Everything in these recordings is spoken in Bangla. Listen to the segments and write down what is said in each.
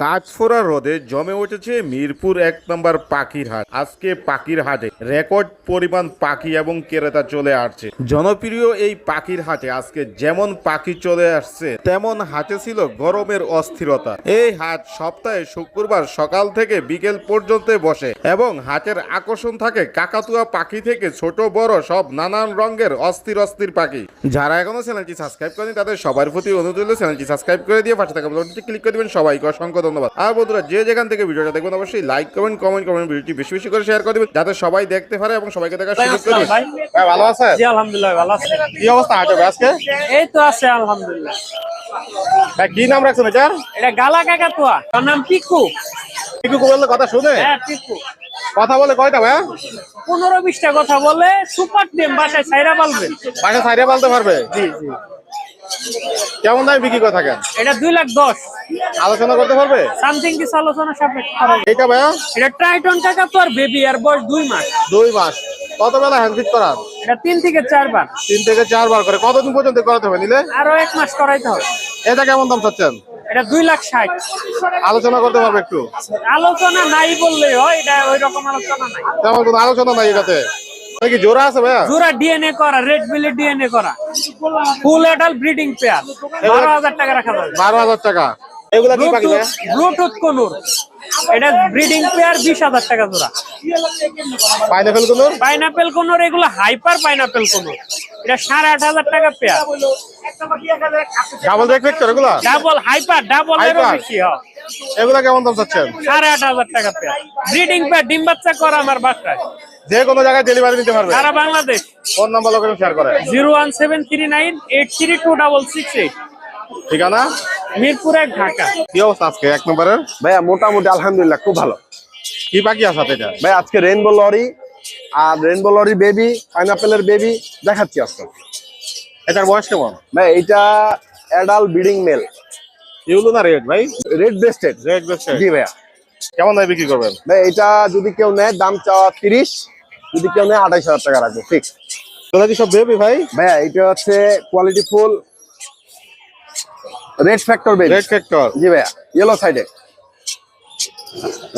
কাঁচফোড়া হ্রদে জমে উঠেছে মিরপুর ১ নম্বর পাখির হাট। আজকে পাখির হাটে রেকর্ড পরিমাণ পাখি এবং ক্রেতা চলে আসছে। জনপ্রিয় এই পাখির হাটে আজকে যেমন পাখি চলে আসছে তেমন হাটে ছিল গরমের অস্থিরতা। এই হাট সপ্তাহে শুক্রবার সকাল থেকে বিকেল পর্যন্ত বসে এবং হাটের আকর্ষণ থাকে কাকাতুয়া পাখি থেকে ছোট বড় সব নানান রঙের অস্থির অস্থির পাখি। যারা এখনো চ্যানেলটি সাবস্ক্রাইব করেনি তাদের সবার প্রতি অনুরোধ রইল চ্যানেলটি সাবস্ক্রাইব করে দিয়ে পাশে থাকা বেলটি ক্লিক করে দিবেন। সবাইকে অসংখ্য ধন্যবাদ। আর বন্ধুরা যে যেখান থেকে ভিডিওটা দেখবেন অবশ্যই লাইক কমেন্ট করবেন, ভিডিওটি বেশি বেশি করে শেয়ার করে দিবেন যাতে সবাই দেখতে পারে এবং সবাইকে দেখার সুযোগ করে দিন। ভাই ভালো আছেন? জি আলহামদুলিল্লাহ ভালো আছি। কি অবস্থা হাটে আজকে? এই তো আছে আলহামদুলিল্লাহ। ভাই কি নাম রাখছেন এটার? এটা গালা কাকাতুয়া, তার নাম পিকু। পিকু বললে কথা শুনে? হ্যাঁ পিকু। কথা বলে কয়টা ভাই? 15-20টা কথা বলে। সুপার টেম, বাসায় ছাইরা পালবেন। বাসা সাইডে পালতে পারবে? জি জি। কেমন দামে বিক্রি করে থাকেন? এটা 2,10,000। আলোচনা করতে পারবে? সামথিং কিছু আলোচনা সাপেক্ষে করা যাবে। এইটা ভাইয়া? এটা ট্রাইটন কাকাতুয়ার বেবি, আর বয়স 2 মাস। 2 মাস। কত বেলা হ্যান্ড ফিট করান? এটা 3 থেকে 4 বার। 3 থেকে 4 বার করে। কতদিন পর্যন্ত করাতে হবে নিলে? আরো 1 মাস করাইতে হবে। এটা কেমন দাম চাচ্ছেন? এটা 2,60,000। আলোচনা করতে পারবে একটু? আলোচনা নাই বললেই হয়, এটা ওই রকম আলোচনা নাই। তেমন কোনো আলোচনা নাই এটাতে? কি জোড়া আছে ভাইয়া? জোড়া ডিএনএ করা, রেড বিলি ডিএনএ করা, ফুল অ্যাডাল্ট ব্রিডিং পেয়ার। 12,000 টাকা রাখা যাবে। 12,000 টাকা। এগুলা কি পাখি ভাইয়া? ব্লুটুথ কোনুর। এটা ব্রিডিং পেয়ার 20,000 টাকা জোড়া। পাইনাপেল কোনুর? পাইনাপেল কোনুর এগুলো হাইপার পাইনাপেল কোনুর। এটা 8,500 টাকা পেয়ার। ডাবল রেক্টেক্টর এগুলা? ডাবল হাইপার, ডাবল এরও বেশি হয়। এগুলা কেমন দাম চাচ্ছেন? 8,500 টাকা পেয়ার। ব্রিডিং পেয়ার, ডিম বাচ্চা করা আমার বাসায়। যে কোনো জায়গায় ডেলিভারি দিতে পারবে? সারা Bangladesh. Phone number location share করে। 01739832668। ঠিকানা? মিরপুর 1, ঢাকা। কি অবস্থা আজকে 1 নম্বরের? ভাইয়া মোটামুটি আলহামদুলিল্লাহ খুব ভালো। কি পাখি আছে এটা? ভাই আজকে রেইনবো লরি আর রেইনবো লরি বেবি, পাইনাপেলের বেবি দেখাচ্ছি আজকে। এটার বয়স কেমন? ভাই এটা অ্যাডাল্ট ব্রিডিং মেল, ইউলো না রেড ভাই? Red breasted. Red breasted. জি ভাইয়া। কেমন দামে বিক্রি করবেন? ভাই এটা যদি কেউ নেয় দাম চাওয়া 30, যদি কেউ নেয় 28,000 টাকা রাখবো ফিক্স। তোরা কি সব বেবি ভাই? ভাইয়া এটা হচ্ছে quality full red factor baby. Red factor? জি ভাইয়া, ইয়েলো সাইডে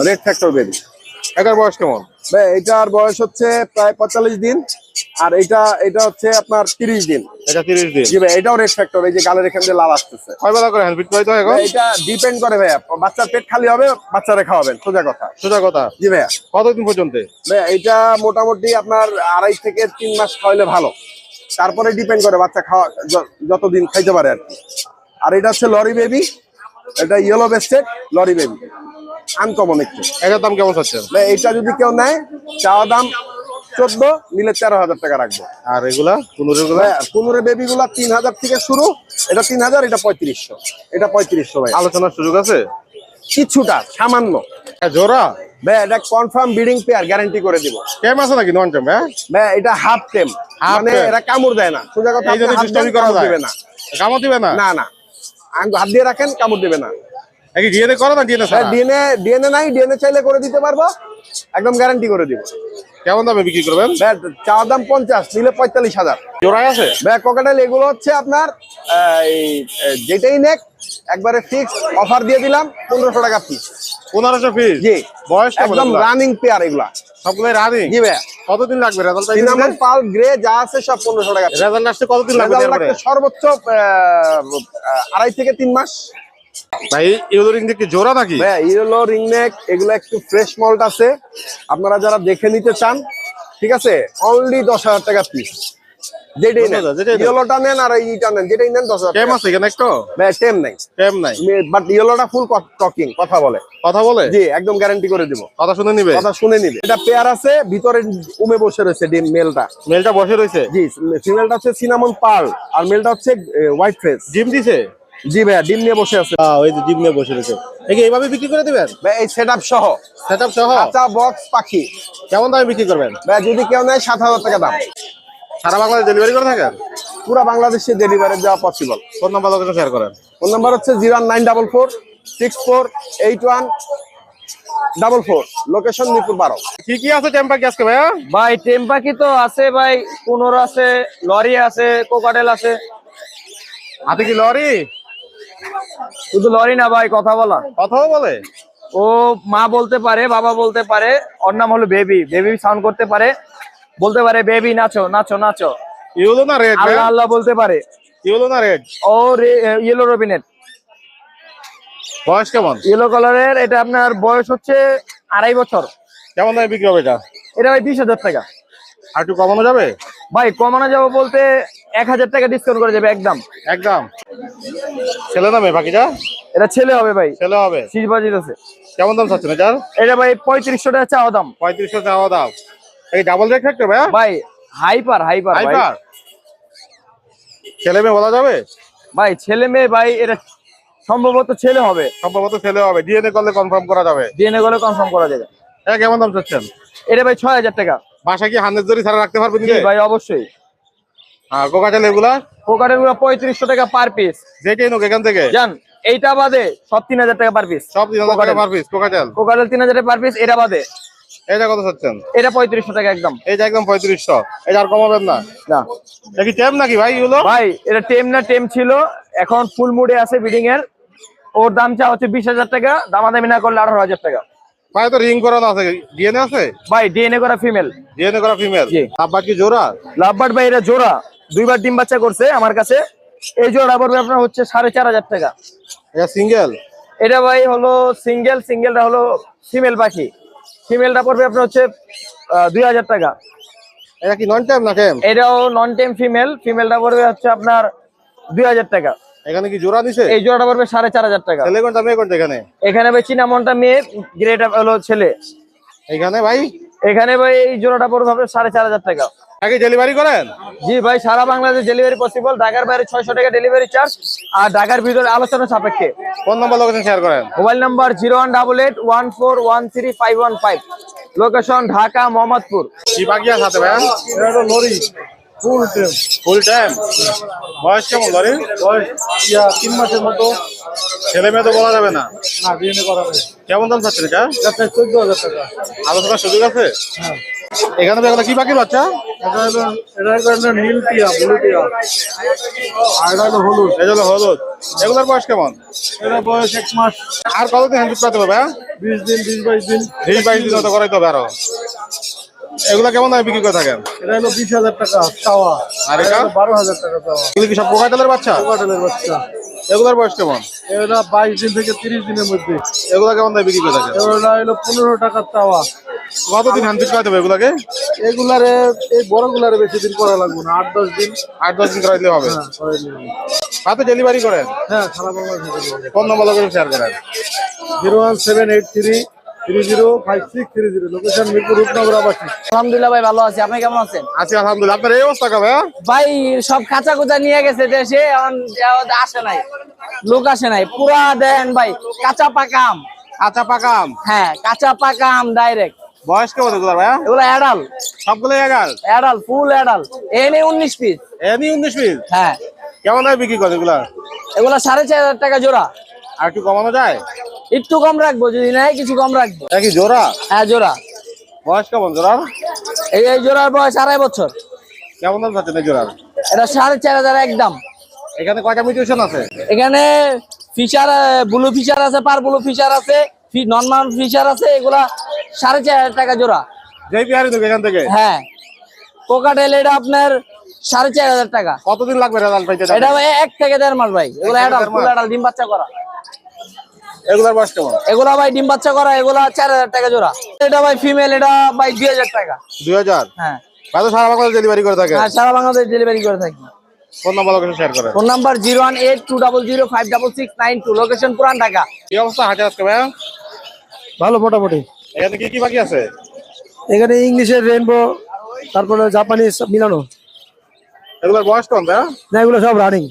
রেড ফ্যাক্টর বেবি। এটার বয়স কেমন? ভাই এটার বয়স হচ্ছে প্রায় 45 দিন, আর এটা হচ্ছে আপনার 30 দিন। এটা 30 দিন? জি ভাই, এটাও রেড ফ্যাক্টর। এই যে গালের এখান দিয়ে লাল আসতেছে। কয় বেলা করে হ্যান্ড ফিট করাইতে হয় এখন? ভাই, এটা ডিপেন্ড করে ভাইয়া, বাচ্চার পেট খালি হবে বাচ্চারে খাওয়াবেন, সোজা কথা। সোজা কথা? জি ভাইয়া। কতদিন পর্যন্ত? ভাইয়া এটা মোটামুটি আপনার 2.5 থেকে 3 মাস খাওয়াইলে ভালো, তারপরে ডিপেন্ড করে বাচ্চা খাওয়া যতদিন খাইতে পারে আর কি। আর এটা হচ্ছে লরি বেবি, এটা yellow breasted lory baby, uncommon একটু। এটার দাম কেমন চাচ্ছেন? ভাই এটা যদি কেউ নেয় চাওয়া দাম 14, নিলে 13,000 টাকা রাখবো। আর এগুলা কুনুরের গুলা? কুনুরের বেবি গুলা 3,000 থেকে শুরু। এটা 3,000, এটা 3500, এটা 3500 ভাই। আলোচনার সুযোগ আছে কিছুটা সামান্য। জোড়া? ভাই এটা কনফার্ম ব্রিডিং পেয়ার, গ্যারান্টি করে দিব। টেম আছে নাকি নন টেম? ভাই এটা হাফ টেম, মানে টেম। এরা কামড় দেয় না, সোজা কথা। এই জন্য সিস্টেমই করা যায়? দিবে না। কামড় দিবে না? না না, হাত দিয়ে রাখেন, কামড় দিবে না। কি ডিএনএ করে না ডিএনএ ছাড়া? ডিএনএ নাই, ডিএনএ চাইলে করে দিতে পারবো, একদম গ্যারান্টি করে দিব। কেমন দামে বিক্রি করবেন? ভাই চাওয়া দাম 50, নিলে 45,000। জোড়ায় আছে? ভাই ককাটেল এগুলো হচ্ছে আপনার যেটাই নেক একবারে ফিক্স অফার দিয়ে দিলাম 1500 টাকা পিস। 1500 পিস? জি। বয়স একদম রানিং পেয়ার এগুলা সবগুলো রানিং? জি ভাই। কতদিন লাগবে রেজাল্ট? সিনামন পাল গ্রে যা আছে সব 1500 টাকা। রেজাল্ট আসতে কতদিন লাগবে? রেজাল্ট লাগতে সর্বোচ্চ 2.5 থেকে 3 মাস। ভাই ইউলো রিং কি জোড়া নাকি? ভাই ইয়েলো রিং নেক এগুলো একটু ফ্রেশ মল্ট আছে, আপনারা যারা দেখে নিতে চান, ঠিক আছে, অনলি 10,000 টাকা পিস। যেটাই নেন, ইয়েলোটা নেন আর এইটা নেন, যেটাই নেন 10,000 টেম টাকা। আছে এখানে একটু? ভাই টেম নাই। টেম নাই? বাট ইয়েলোটা ফুল টকিং, কথা বলে। কথা বলে? জি, একদম গ্যারান্টি করে দিব। কথা শুনে নিবে? কথা শুনে নিবে। এটা পেয়ার আছে, ভিতরে উমে বসে রয়েছে ডিম, মেলটা। মেলটা বসে রয়েছে? জি, ফিমেলটা হচ্ছে সিনামন পার্ল আর মেলটা হচ্ছে হোয়াইট ফেস। ডিম দিছে? জি ভাইয়া, ডিম নিয়ে বসে আছে। ওই যে ডিম নিয়ে বসে রয়েছে। এইভাবে বিক্রি করে দিবেন? ভাই এই সেটআপ সহ, সেটআপ সহ কাঁচা বক্স পাখি। কেমন দামে বিক্রি করবেন? ভাই যদি কেউ নেয় 7,000 টাকা দাম। সারা বাংলাদেশ ডেলিভারি করে থাকেন? পুরো বাংলাদেশে ডেলিভারি দেওয়া possible. Phone number location share করেন। ফোন নাম্বার হচ্ছে 09446481444, লোকেশন মিরপুর 12। কি কি আছে টেম পাখি আজকে ভাইয়া? ভাই টেম পাখি তো আছে ভাই, কুনুর আছে, লরি আছে, কোকাটেল আছে। হাতে কি লরি? শুধু লরি না ভাই, কথা বলা। কথাও বলে? ও মা বলতে পারে, বাবা বলতে পারে, ওর নাম হলো বেবি। বেবি সাউন্ড করতে পারে, বলতে পারে বেবি নাচো নাচো নাচো। ইয়েলো না রেড? আল্লাহ আল্লাহ বলতে পারে। ইয়েলো না রেড? ও ইয়েলো রবিনেট। বয়স কেমন? ইয়েলো কালারের, এটা আপনার বয়স হচ্ছে 2.5 বছর। কেমন দামে বিক্রি হবে এটা? এটা ভাই 20,000 টাকা। আর একটু কমানো যাবে? ভাই কমানো যাবে বলতে 1,000 টাকা ডিসকাউন্ট করে যাবে একদম। একদম। ছেলে না মেয়ে পাখিটা? এটা ছেলে হবে ভাই, ছেলে হবে। সিজবাজি আছে। কেমন দাম চাচ্ছেন এটার? এটা ভাই 3500 টাকা চাওয়া দাম। 3500 চাওয়া দাম। এই ডাবল রেট থাকবে ভাই? ভাই হাইপার হাইপার ভাই। হাইপার। ছেলে মেয়ে বলা যাবে? ভাই ছেলে মেয়ে ভাই, এটা সম্ভবত ছেলে হবে। সম্ভবত ছেলে হবে, ডিএনএ করলে কনফার্ম করা যাবে। ডিএনএ করে কনফার্ম করা যাবে। এটা কেমন দাম চাচ্ছেন? এটা ভাই 6000 টাকা। বাসা কি হান্নেস জরি ছাড়া রাখতে পারবেন? জি ভাই অবশ্যই। হ্যাঁ, কোকাটেল এগুলা? কোকারের গুলো 3500 টাকা পার পিস। যেটাই নোক এখান থেকে জান, এইটা বাদে সব 3000 টাকা পার পিস। সব 3000 টাকা পার পিস কোকাটেল? কোকারের 3000 টাকা পার পিস, এটা বাদে। এটা কত চাচ্ছেন? এটা 3500 টাকা একদম। এইটা একদম 3500। এটা আর কমাবেন না? না এটা কি টেম নাকি ভাই এগুলো? ভাই এটা টেম না, টেম ছিল, এখন ফুল মুডে আছে ব্রিডিং এর। ওর দাম চা হচ্ছে 20,000 টাকা, দামাদামি না করলে 18,000 টাকা। ভাই তো রিং করানো আছে, ডিএনএ আছে? ভাই ডিএনএ করা ফিমেল। ডিএনএ করা ফিমেল? জি। আব্বা কি জোড়া? লাভবার্ড ভাই এটা জোড়া, 2বার ডিম বাচ্চা করছে আমার কাছে। এই জোড়া পড়বে আপনার হচ্ছে 4,500 টাকা। এটা সিঙ্গেল? এটা ভাই হলো সিঙ্গেল, সিঙ্গেলটা হলো ফিমেল পাখি, ফিমেলটা পড়বে আপনার হচ্ছে 2,000 টাকা। এটা কি নন টাইম না টেম? এটাও নন টেম ফিমেল, ফিমেলটা পড়বে হচ্ছে আপনার 2,000 টাকা। এখানে কি জোড়া দিছে? এই জোড়াটা পড়বে 4,500 টাকা। ছেলে কোনটা মেয়ে কোনটা এখানে? এখানে ভাই চিনামনটা মেয়ে, গ্রেটা হলো ছেলে। এখানে ভাই? এখানে ভাই এই জোড়াটা পড়বে হবে 4,500 টাকা। আগে ডেলিভারি করেন? জি ভাই, সারা বাংলাদেশ ডেলিভারি পসিবল। ঢাকার বাইরে 600 টাকা ডেলিভারি চার্জ, আর ঢাকার ভিতরে আলোচনা সাপেক্ষে। ফোন নাম্বার লোকেশন শেয়ার করেন। Mobile number 0188141355, location Dhaka Mohammadpur. কি পাখি আছে সাথে ভাই? এটা হলো লরি, ফুল টেম। Full time? বয়স কেমন লরি? বয়স 3 মাসের মতো। ছেলে মেয়ে তো বলা যাবে না? না, ডিএনএ করা নেই। কেমন দাম চাচ্ছেন এটা? এটা 14,000 টাকা। আলোচনার সুযোগ আছে? হ্যাঁ। এখানে তো এগুলো কি পাখির বাচ্চা? এটা হলো নীল টিয়া, ব্লু টিয়া, আর এটা হলো হলুদ। এই হলো হলুদ। এগুলোর বয়স কেমন? এটা বয়স 1 মাস। আর কতদিন হ্যান্ড করতে হবে? 20 দিন, 20-22 দিন। 20-22 দিন তো করাইতে হবে আরো। এগুলো কেমন দামে বিক্রি করে থাকেন? এটা হলো 20,000 টাকা চাওয়া, আর এটা? 12,000 টাকা চাওয়া। এগুলো কি সব কোকাটেলের বাচ্চা? কোকাটেলের বাচ্চা। এগুলোর বয়স কেমন? এটা 22 দিন থেকে 30 দিনের মধ্যে। এগুলো কেমন দামে বিক্রি করে থাকেন? এটা হলো 15 টাকা চাওয়া। কতদিন হ্যান্ড করাইতে হবে এগুলাকে? এগুলারে, এই বড়গুলারে বেশি দিন করা লাগবে না, 8-10 দিন। 8-10 দিন করাইলে হবে? হ্যাঁ, করাই নিবে। হাতে ডেলিভারি করেন? হ্যাঁ, সারা বাংলাদেশে delivery. Phone number location share করেন। 01783305630, লোকেশন মিরপুর রূপনগর আবাসিক। আলহামদুলিল্লাহ ভাই, ভালো আছি। আপনি কেমন আছেন? আছি আলহামদুলিল্লাহ। আপনার এই অবস্থা কবে? ভাই সব কাঁচা কুচা নিয়ে গেছে দেশে, এখন আসে নাই, লোক আসে নাই। পুরা দেন ভাই কাঁচা পাকা আম। কাঁচা পাকা আম? হ্যাঁ, কাঁচা পাকা আম ডাইরেক্ট। বয়স কেমন এগুলোর ভাইয়া? এগুলো অ্যাডাল, সবগুলো এগাল? Adult, full adult. এনে 19 পিস। এমনি 19 পিস? হ্যাঁ। কেমন দামে বিক্রি করে এগুলা? এগুলো 4,500 টাকা জোড়া। আর একটু কমানো যায়? একটু কম রাখবো, যদি নাই কিছু কম রাখবো। এটা কি জোড়া? হ্যাঁ জোড়া। বয়স কেমন জোড়ার? এই জোড়ার বয়স 2.5 বছর। কেমন দাম চাচ্ছেন এই জোড়ার? এটা 4,500 একদম। এখানে কয়টা মিউটেশন আছে? এখানে ফিশার, ব্লু ফিশার আছে, পার ব্লু ফিশার আছে, নর্মাল ফিশার আছে। এগুলা 4,500 টাকা জোড়া। যেই বিহারি ঢুকে এখান থেকে? হ্যাঁ। কোকাটেল এটা আপনার 4,500 টাকা। কতদিন লাগবে রেজাল্ট পাইতে? এটা 1 থেকে 1.5 মাস ভাই। এগুলা অ্যাডাল, ফুল অ্যাডাল, ডিম বাচ্চা করা। এগুলার বয়স কেমন? এগুলা ভাই ডিম বাচ্চা করা, এগুলা 4,000 টাকা জোড়া। এটা ভাই ফিমেল, এটা ভাই 2,000 টাকা। 2000? হ্যাঁ। ভাই তো সারা বাংলাদেশ ডেলিভারি করে থাকে? হ্যাঁ, সারা বাংলাদেশ ডেলিভারি করে থাকি। ফোন নাম্বার লোকেশন শেয়ার করেন। ফোন নাম্বার 01820056692, লোকেশন পুরান ঢাকা। কি অবস্থা হাটে আজকে ভাইয়া? ভালো মোটামুটি। এখানে কি কি বাকি আছে? এখানে ইংলিশের রেইনবো, তারপরে জাপানিজ মিলানো। এগুলোর বয়স কেমন ভাইয়া? না, এগুলো সব রানিং।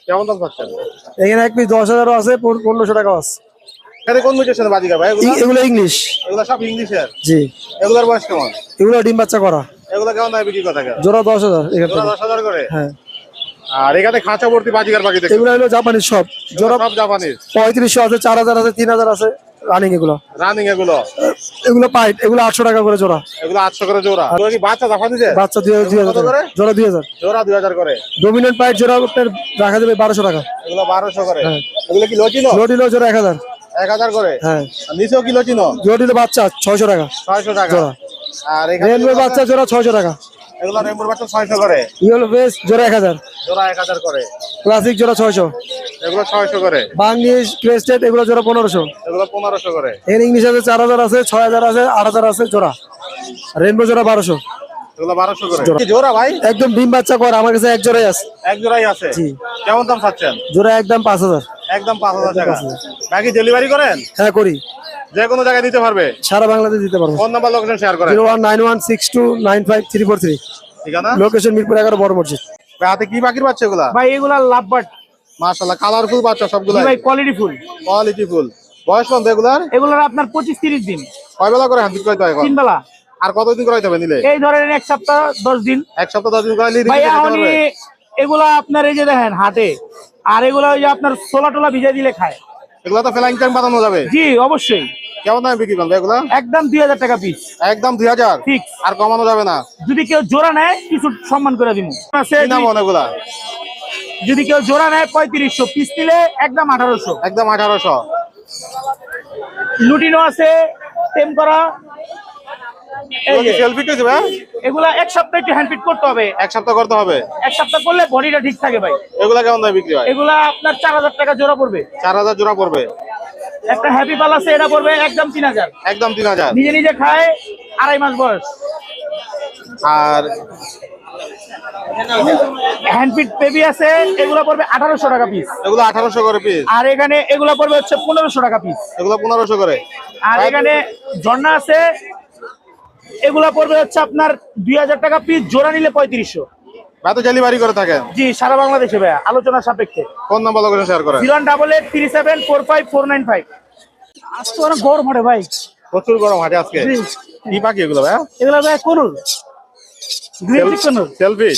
কেমন দাম চাচ্ছেন? এখানে এক পিস 10,000 আছে, 1500 টাকা আছে। এখানে কোন মিউটেশন বাজিকা ভাই এগুলো? এগুলো ইংলিশ। এগুলো সব ইংলিশের? জি। এগুলোর বয়স কেমন? এগুলো ডিম বাচ্চা করা। এগুলো কেমন দামে বিক্রি করে থাকে? জোড়া 10,000 এখানে। জোড়া 10,000 করে? হ্যাঁ। আর এখানে খাঁচা ভর্তি বাজিকার পাখি দেখি। এগুলো হলো জাপানিজ সব। জোড়া সব জাপানিজ? 3500 আছে, 4,000 আছে, 3,000 আছে, রানিং এগুলো রানিং এগুলো এগুলো পাইট এগুলো 800 টাকা করে জোড়া। এগুলো 800 করে জোড়া। এগুলো কি বাচ্চা জাফা দিছে? বাচ্চা 2000 কত করে? জোড়া 2000। জোড়া 2000 করে। ডমিনেন্ট পাইট জোড়া আপনার রাখা যাবে 1200 টাকা। এগুলো 1200 করে। হ্যাঁ। এগুলো কি লচিনো? লটিলো জোড়া 1000। 1000 করে। হ্যাঁ। আর নিচেও কি লচিনো? লটিলো বাচ্চা 600 টাকা 600 টাকা। জোড়া। আর এখানে রেনবো বাচ্চা জোড়া 600 টাকা। এগুলো রেমবুর বাচ্চা 600 করে। ইয়েলো বেস জোড়া 1000। জোড়া 1000 করে। ক্লাসিক জোড়া 600। এগুলো 600 করে। বাংলিশ ক্রেস্টেড এগুলো জোড়া 1500। এগুলো 1500 করে। এর ইংলিশ আছে 4000 আছে 6000 আছে 8000 আছে জোড়া। রেনবো জোড়া 1200। এগুলো 1200 করে। জোড়া। কি জোড়া ভাই? একদম ডিম বাচ্চা কর আমার কাছে এক জোড়াই আছে। এক জোড়াই আছে। জি। কেমন দাম চাচ্ছেন? জোড়া একদম 5000। একদম 5000 টাকা। বাকি ডেলিভারি করেন? হ্যাঁ করি। যে কোনো জায়গায় দিতে পারবে? সারা বাংলাদেশ দিতে পারবো। ফোন নাম্বার লোকেশন শেয়ার করেন। 01916295343। ঠিকানা? লোকেশন মিরপুর 11 বড় মসজিদ। ভাই হাতে কি পাখির বাচ্চা এগুলা? ভাই এগুলা লাভ বাট মাশাআল্লাহ কালারফুল বাচ্চা সবগুলো। ভাই কোয়ালিটি ফুল। Quality full. বয়স কত এগুলার? এগুলার আপনার 25-30 দিন, কয় বেলা করে হ্যান্ড করতে হয় এখন? 3 বেলা। আর কতদিন করাইতে হবে নিলে? এই ধরেন 1 সপ্তাহ 10 দিন। এক সপ্তাহ 10 দিন করাইলে ভাই এখনই এগুলা আপনার এই যে দেখেন হাটে, আর এগুলা ওই যে আপনার ছোলা টোলা ভিজাই দিলে খায়। এগুলা তো ফ্লাইং টাইম বানানো যাবে। জি অবশ্যই। কেমন দামে বিক্রি করবে এগুলা? একদম 2000 টাকা পিস। একদম 2000 ফিক্স। আর কমানো যাবে না? যদি কেউ জোড়া নেয় কিছু সম্মান করে দিব। কি নাম অনেকগুলা? যদি কেউ জোড়া নেয় 3500, পিস নিলে একদম 1800। একদম 1800। লুটিনো আছে টেম করা। এই যে, সেলফি কে দিবে? এগুলা 1 সপ্তাহ একটু হ্যান্ড ফিট করতে হবে। এক সপ্তাহ করতে হবে। 1 সপ্তাহ করলে বডিটা ঠিক থাকে ভাই। এগুলা কেমন দামে বিক্রি হয়? এগুলা আপনার 4000 টাকা জোড়া পড়বে। 4000 জোড়া পড়বে। একটা হ্যাপি পাল আছে, এটা পড়বে একদম 3000। একদম 3000। নিজে নিজে খায়, 2.5 মাস বয়স। আর হ্যান্ড ফিট বেবি আছে, এগুলো পড়বে 1800 টাকা পিস। এগুলো 1800 করে পিস। আর এখানে এগুলো পড়বে হচ্ছে 1500 টাকা পিস। এগুলো 1500 করে। আর এখানে ঝর্ণা আছে, এগুলা পড়বে হচ্ছে আপনার 2000 টাকা পিস, জোড়া নিলে 3500। ভাই তো ডেলিভারি করে থাকেন? জি সারা বাংলাদেশে ভাইয়া, আলোচনা সাপেক্ষে। ফোন নাম্বার লোকেশন শেয়ার করেন। 01837454495। আজকে অনেক গরম হবে ভাই। প্রচুর গরম হাটে আজকে। জি। কি পাখি এগুলো ভাই? এগুলা ভাই কোনুর, গ্রিন চিক কোনুর। সেলফি।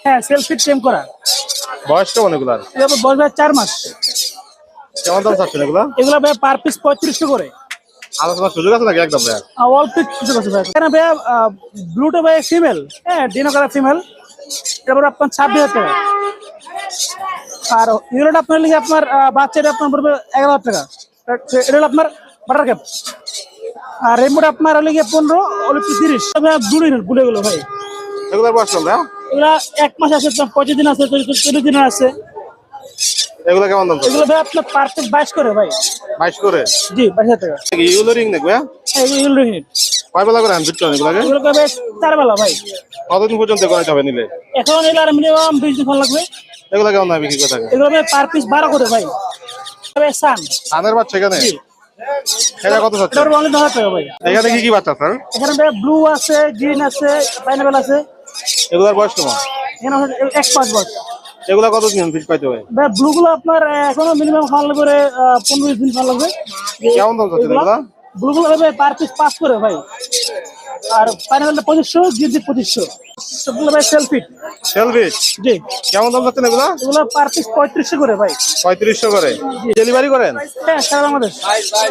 হ্যাঁ সেলফি টেম করা। বয়স কেমন এগুলার? এগুলো বয়স ভাই 4 মাস। কেমন দাম চাচ্ছেন এগুলা? এগুলা ভাই পার পিস 3500 করে। আলোচনার সুযোগ আছে নাকি একদম ভাই? অল্প কিছু আছে ভাই। এখানে ভাই ব্লুটা ভাই ফিমেল, হ্যাঁ ডিনো করা ফিমেল। এরপর আপনার 26,000 টাকা। আর ইউরোটা আপনার লিখে আপনার বাচ্চাটা আপনার পড়বে 11,000 টাকা। এটা হলো আপনার বাটার ক্যাপ। আর রেমোটা আপনার লিখে 15, অলিপ 30। বুড়ে গুলো ভাই। এগুলোর বয়স কেমন ভাই? এগুলা 1 মাস আছে, 25 দিন আছে, 30 দিন আছে। এগুলো কেমন দাম? এগুলো ভাই আপনার পার পিস 22 করে ভাই। 22 করে। জি 22,000 টাকা। ইউলো রিং নাকি ভাই? এগুলো রিহিট। কয় বেলা করে হ্যান্ড করেন এগুলোকে? এগুলো ভাই 4 বেলা ভাই। কতদিন পর্যন্ত করাইতে হবে নিলে? এখন এগুলো আর মিনিমাম 20 দিন ফোন লাগবে। এগুলো কেমন দামে বিক্রি করে থাকে? এগুলো ভাই পার পিস 12 করে ভাই। ভাই সান। সানের বাচ্চা এখানে? এটা কত চাচ্ছেন? এটা অনলি 10,000 টাকা ভাই। এখানে কি কি বাচ্চা স্যার? এখানে ভাই ব্লু আছে, গ্রিন আছে, পাইনাপল আছে। এগুলোর বয়স কেমন? এখানে 1 মাস বয়স। এগুলো কতদিন ফিট পাইতে হবে? ভাই ব্লু গুলো আপনার এখনো মিনিমাম খাওয়া লাগবে 15-20 দিন খাওয়া লাগবে। কেমন দাম চাচ্ছেন এগুলো? ব্লু গুলো ভাই পার পিস 5 করে ভাই। আর পাইনাপলটা 2500, গ্রিন 2500। সবগুলো ভাই সেলফি। সেলফি। জি। কেমন দাম চাচ্ছেন এগুলো? এগুলো পার পিস 3500 করে ভাই। 3500 করে। ডেলিভারি করেন? হ্যাঁ সারা Bangladesh.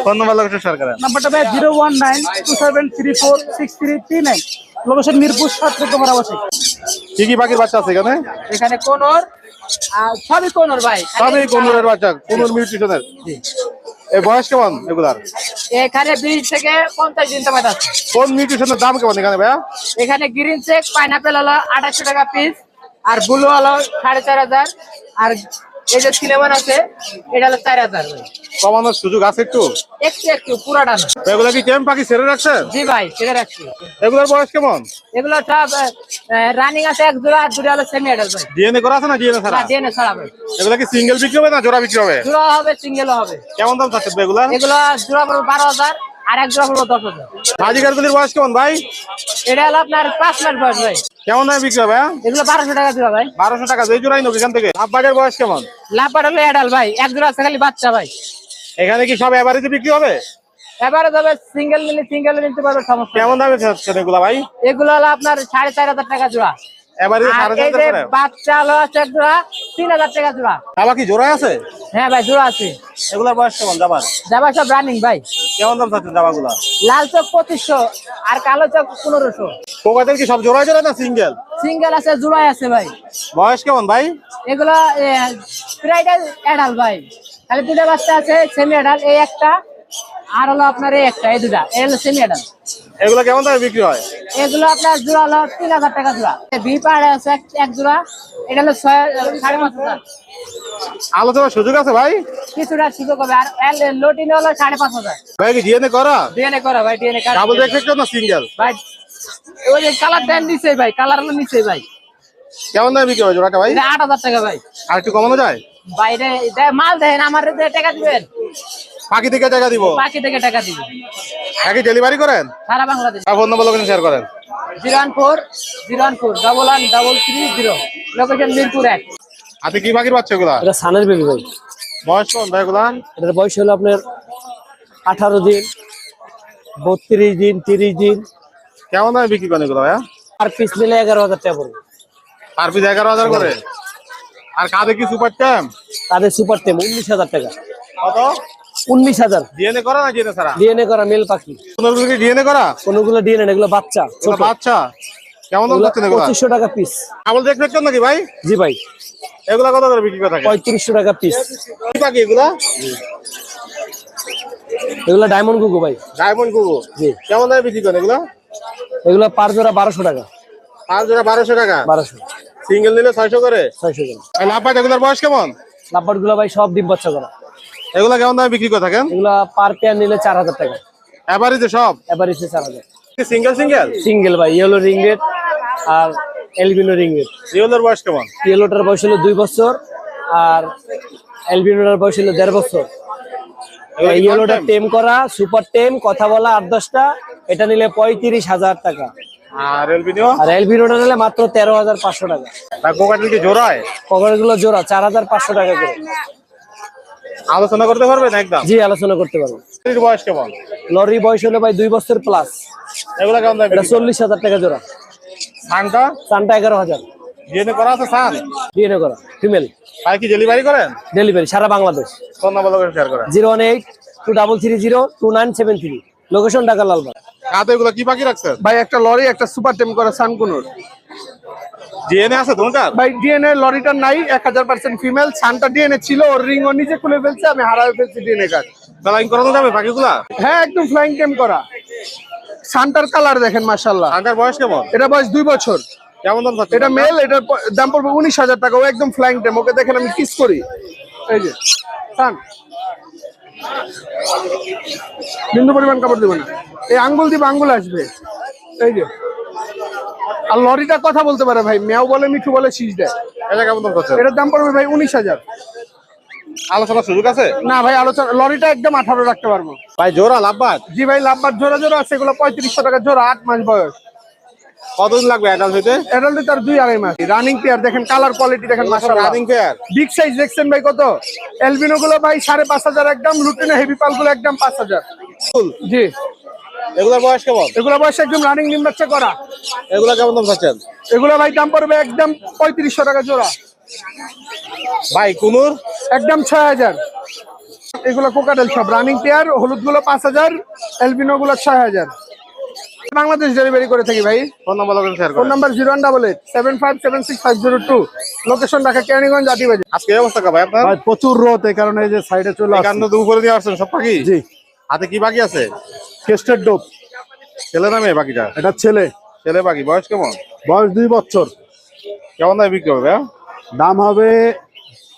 Phone number location share করেন। নাম্বারটা ভাই 01927346339। লোকেশন মিরপুর 7 নম্বর আবাসিক। কি কি পাখির বাচ্চা আছে এখানে? এখানে কোনর আর সবই কোনর ভাই। সবই কোনুরের বাচ্চা, কোনুর মিউটেশনের। এই বয়স কেমন এগুলার? এখানে 20 থেকে 50 দিন সময় আছে। কোন মিউটেশনের দাম কেমন এখানে ভাইয়া? এখানে গ্রিন চেক পাইনাপেল হলো 2800 টাকা পিস, আর ব্লু হলো 4500, আর এই যে সিনেমন আছে এটা হলো 4000 ভাই। কমানোর সুযোগ আছে একটু? একটু পুরাটা না। এগুলা কি টেম পাখি ছেড়ে রাখছেন? জি ভাই সেটা রাখছি। এগুলার বয়স কেমন? এগুলো সব রানিং আছে, এক জোড়া আর দুটো হলো সেমি অ্যাডাল্ট ভাই। ডিএনএ করা আছে না ডিএনএ ছাড়া? না ডিএনএ ছাড়া ভাই। এগুলা কি সিঙ্গেল বিক্রি হবে না জোড়া বিক্রি হবে? জোড়া হবে, সিঙ্গেলও হবে। কেমন দাম চাচ্ছেন ভাই এগুলা? এগুলো জোড়া পড়বে 12,000 আর এক জোড়া পড়বে 10,000। বাজিগারগুলির বয়স কেমন ভাই? এটা হলো আপনার 5 মাস বয়স ভাই। কেমন দামে বিক্রি হবে? এগুলো 1200 টাকা জোড়া ভাই। 1200 টাকা এই জোড়াই নোক এখান থেকে। আব্বাজের বয়স কেমন? লাপাট হলো অ্যাডাল্ট ভাই, এক জোড়া আছে খালি বাচ্চা ভাই। এখানে কি সব এভারেজে বিক্রি হবে? এবারে তবে সিঙ্গেল নিলে সিঙ্গেল নিতে পারবে, সমস্যা নেই। কেমন দামে চাচ্ছেন এগুলা ভাই? এগুলো হলো আপনার 4500 টাকা জোড়া। এবারে আর 4,500 এই যে করে বাচ্চা হলো আছে এক জোড়া 3,000 টাকা জোড়া। আবার কি জোড়া আছে? হ্যাঁ ভাই জোড়া আছে। এগুলার বয়স কেমন জামার? জামা সব রানিং ভাই। কেমন দাম চাচ্ছেন জামাগুলা? লাল চোখ 2500 আর কালো চোখ 1500। কোকাটেল কি সব জোড়া জোড়া না সিঙ্গেল? সিঙ্গেল আছে জোড়াই আছে ভাই। বয়স কেমন ভাই? এগুলো প্রায় অ্যাডাল ভাই, খালি দুটা বাচ্চা আছে সেমি অ্যাডাল, এই একটা আর হলো আপনার এই একটা, এই দুটা এই হলো সেমি অ্যাডাল। এগুলা কেমন দামে বিক্রি হয়? এগুলো আপনার জোড়া হলো 3,000 টাকা জোড়া। ভি পার আছে এক জোড়া, এটা হলো 5,500। আলোচনার সুযোগ আছে ভাই? কিছুটা সুযোগ হবে। আর লোটিন হলো 5,500। ভাই কি ডিএনএ করা? ডিএনএ করা ভাই, ডিএনএ কার্ড ডাবল দেখে না সিঙ্গেল? ভাই। ওই যে কালার দেন নিচে ভাই, কালার হলো নিচে ভাই। কেমন দামে বিক্রি হয় জোড়াটা ভাই? এটা 8,000 টাকা ভাই। আর একটু কমানো যায়? বাইরে মাল দেন, আমার টাকা দিবেন, পাখি থেকে টাকা দিব, বাকি থেকে টাকা দিবেন। নাকি ডেলিভারি করেন? সারা বাংলাদেশ। আর ফোন নম্বর লোকেশন শেয়ার করেন। 014-014-11-130, লোকেশন মিরপুর 1। আপনি কি পাখির বাচ্চা এগুলা? এটা সানের বেবি ভাই। বয়স কেমন ভাই এগুলা? এটার বয়স হলো আপনার 18 দিন, 32 দিন, 30 দিন। কেমন দামে বিক্রি করেন এগুলো ভাইয়া? আর পিস নিলে 11,000 টাকা পড়বে। পার পিস 11,000 করে। আর কাঁধে কি সুপার ট্যাম? তাদের সুপার টেম 19,000 টাকা। কত? 19,000। ডিএনএ করা না ডিএনএ ছাড়া? ডিএনএ করা মেল পাখি। কোনগুলো কি ডিএনএ করা? কোনগুলো ডিএনএ, এগুলো বাচ্চা এগুলো ছোট। বাচ্চা। কেমন দাম যাচ্ছে এগুলো? 2500 টাকা পিস। কেবল দেখবেন নাকি ভাই? জি ভাই, এগুলা কত করে বিক্রি করে থাকে? 3500 টাকা পিস। কি পাখি এগুলা? এগুলো ডায়মন্ড গুগু ভাই। ডায়মন্ড কুকু। জি। কেমন দামে বিক্রি করেন এগুলা? এগুলো পার জোড়া 1200 টাকা। পাঁচ জোড়া 1200 টাকা। 1200, সিঙ্গেল নিলে 600 করে। 600 টাকা। আর লাভবাট এগুলার বয়স কেমন? লাভবার্ড গুলো ভাই সব ডিম বাচ্চা করা। এগুলা কেমন দামে বিক্রি করে থাকেন? এগুলা পার পেয়ার নিলে 4000 টাকা। এভারেজে সব? এভারেজে 4000। Single single? সিঙ্গেল ভাই, ইয়েলো রিংগেট আর এলবিনো রিংগেট। রিওলের বয়স কেমন? ইয়েলোটার বয়স হলো 2 বছর আর এলবিনোটার বয়স হলো 1.5 বছর। এই ইয়েলোটা টেম করা, সুপার টেম, কথা বলা 8-10টা। এটা নিলে 35,000 টাকা। আর এলবিনিও? আর এলবিনোটা নিলে মাত্র 13,500 টাকা। আর কোকাটেল কি জোড়ায়? কভারগুলো জোড়া 4,500 টাকা করে। আলোচনা করতে পারবেন একদম? জি, আলোচনা করতে পারবো। এর বয়স কেমন? লরি বয়স হলো ভাই 2 বছর প্লাস। এগুলা কেমন দামে এটা বিক্রি করেন? 40,000 টাকা জোড়া। সানটা? সানটা 11,000। ডিএনএ করা আছে সান? ডিএনএ করা ফিমেল। ভাই কি ডেলিভারি করেন? ডেলিভারি সারা Bangladesh. Phone number location share করেন। 018-2330-2973। লোকেশন ঢাকা লালবাগ। কাঁধে এগুলা কি পাখি রাখছেন? ভাই একটা লরি, একটা সুপার টেম করা সানকুনুর। ডিএনএ আছে তোমার? ভাই ডিএনএ লরিটার নাই, 1000% ফিমেল। সানটা ডিএনএ ছিল, ওর রিং ও নিজে খুলে ফেলছে, আমি হারাই ফেলছি ডিএনএ কার্ড। ফ্লাইং করানো যাবে পাখিগুলা? হ্যাঁ একদম ফ্লাইং টেম করা। সানটার কালার দেখেন মাশাআল্লাহ। সানটার বয়স কেমন? এটা বয়স 2 বছর। কেমন দাম যাচ্ছে? এটা মেল, এটার দাম পড়বে 19,000 টাকা। ও একদম ফ্লাইং টেম, ওকে দেখেন আমি কিস করি। এই যে সান, বিন্দু পরিমাণ কাপড় দেবো না, এই আঙ্গুল দিব, আঙ্গুল আসবে। এই যে আর লরিটা কথা বলতে পারে ভাই, মেয়াও বলে, মিঠু বলে, শীষ দেয়। এটা কেমন দাম যাচ্ছে? এটার দাম পড়বে ভাই 19,000। আলোচনার সুযোগ আছে? না ভাই আলোচনা, লরিটা একদম 18 রাখতে পারবো। ভাই জোড়া লাভবাট? জি ভাই, লাভবার জোড়া জোড়া আছে, এগুলো 3500 টাকা জোড়া, 8 মাস বয়স। কতদিন লাগবে অ্যাডাল্ট হইতে? এডাল্টে তার 2-2.5 মাস। রানিং পেয়ার দেখেন, কালার কোয়ালিটি দেখেন মাশাআল্লাহ। Running pair? বিগ সাইজ দেখছেন ভাই কত? এলবিনো গুলো ভাই 5,500 একদম, লুটিনো হেভি পাল গুলো একদম 5,000। জি। এগুলার বয়স কেমন? এগুলো বয়স একদম রানিং ডিম বাচ্চা করা। এগুলা কেমন দাম চাচ্ছেন? এগুলো ভাই দাম পড়বে একদম 3500 টাকা জোড়া। ভাই কুনুর? একদম 6,000। এগুলো কোকাটেল সব রানিং পেয়ার। হলুদ গুলো 5,000, এলবিনো গুলো 6,000। বাংলাদেশ ডেলিভারি করে থাকি ভাই। Phone number location share phone করেন। নাম্বার 01887576502। লোকেশন ঢাকা কেরানীগঞ্জ আদিবাজি। আজকে এই অবস্থা কা ভাই আপনার? ভাই প্রচুর রোদ, এই কারণে এই যে সাইডে চলে আসছে। কান্ন দুপুরে দিয়ে আসছেন সব পাখি? জি। হাতে কি পাখি আছে? কেস্টেড ডোপ। ছেলে না মেয়ে পাখিটা? এটা ছেলে, ছেলে পাখি। বয়স কেমন? বয়স 2 বছর। কেমন দামে বিক্রি হবে? দাম হবে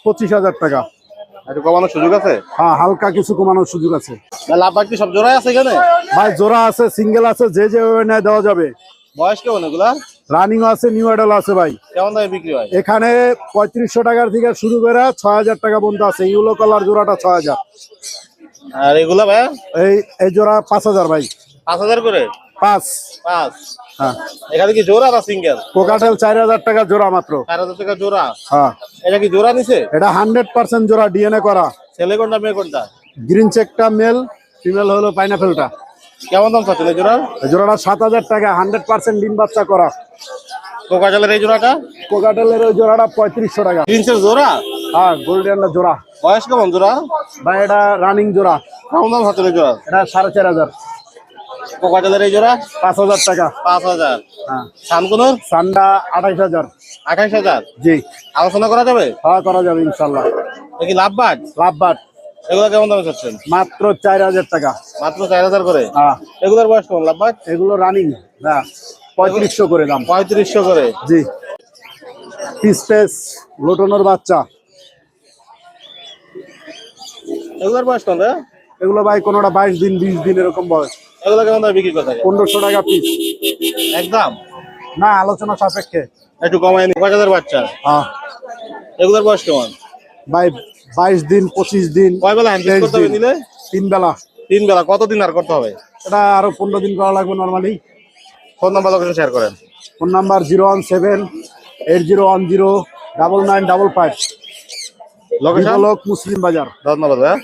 25,000 টাকা। একটু কমানোর সুযোগ আছে? হ্যাঁ, হালকা কিছু কমানোর সুযোগ আছে। লাভবাট কি সব জোড়াই আছে এখানে? ভাই জোড়া আছে, সিঙ্গেল আছে, যে নেয় দেওয়া যাবে। বয়স কেমন এগুলা? রানিং আছে, নিউ অ্যাডাল আছে ভাই। কেমন দামে বিক্রি হয়? এখানে 3500 টাকার থেকে শুরু করে 6,000 টাকা পর্যন্ত আছে। ইউলো কালার জোড়াটা 6,000। আর এগুলা ভাই? এই জোড়া 5,000 ভাই। 5,000 করে? 5। 5। হ্যাঁ। এখানে কি জোড়া না সিঙ্গেল? কোকাটেল 4,000 টাকা জোড়া মাত্র। 4,000 টাকা জোড়া? হ্যাঁ, এটা কি জোড়া নিছে? এটা 100% জোড়া, ডিএনএ করা। ছেলে কোনটা মেয়ে কোনটা? গ্রিন চেকটা মেল, ফিমেল হলো পাইনাপেলটা। কেমন দাম চাচ্ছেন এই জোড়া? এই জোড়াটা 7,000 টাকা, 100% ডিম বাচ্চা করা। কোকাটেলের এই জোড়াটা কোকাটেলের ওই জোড়াটা 3500 টাকা। প্রিন্সের জোড়া। হ্যাঁ, গোল্ডেন জোড়া। বয়স কেমন জোড়া? ভাই এটা রানিং জোড়া। কেমন দাম হচ্ছে এই জোড়া? এটা 4500। কোকাটেলের এই জোড়া 5000 টাকা। 5000। হ্যাঁ। সানকুনোর সান্ডা 28000। 28000। জি। আলোচনা করা যাবে? হ্যাঁ, করা যাবে ইনশাল্লাহ। এ কি লাভবাদ? লাভবাট এগুলো কেমন দামে চাচ্ছেন? মাত্র 4000 টাকা। মাত্র 4000 করে। হ্যাঁ, এগুলোর বয়স কেমন লাভবাদ? এগুলো রানিং। হ্যাঁ, 3500 করে দাম। 3500 করে। জি। পিসপেস লোটনের বাচ্চা। এগুলোর বয়স কেমন রে? এগুলো ভাই কোনোটা 22 দিন 20 দিন এরকম বয়স। এগুলো কেমন দামে বিক্রি করে থাকে? 1500 টাকা পিস। একদম না, আলোচনা সাপেক্ষে। একটু কমায় নি। 5000 বাচ্চা। হ্যাঁ এগুলোর বয়স কেমন? ভাই 22 দিন 25 দিন। কয় বেলা হ্যান্ড 23 করতে হবে দিন, নিলে? 3 বেলা। 3 বেলা। কতদিন আর করতে হবে? এটা আরো 15 দিন করা লাগবে normally. Phone number location share করেন। Phone number 017-8010-9955। লোকেশন লোক মুসলিম বাজার। ধন্যবাদ ভাইয়া।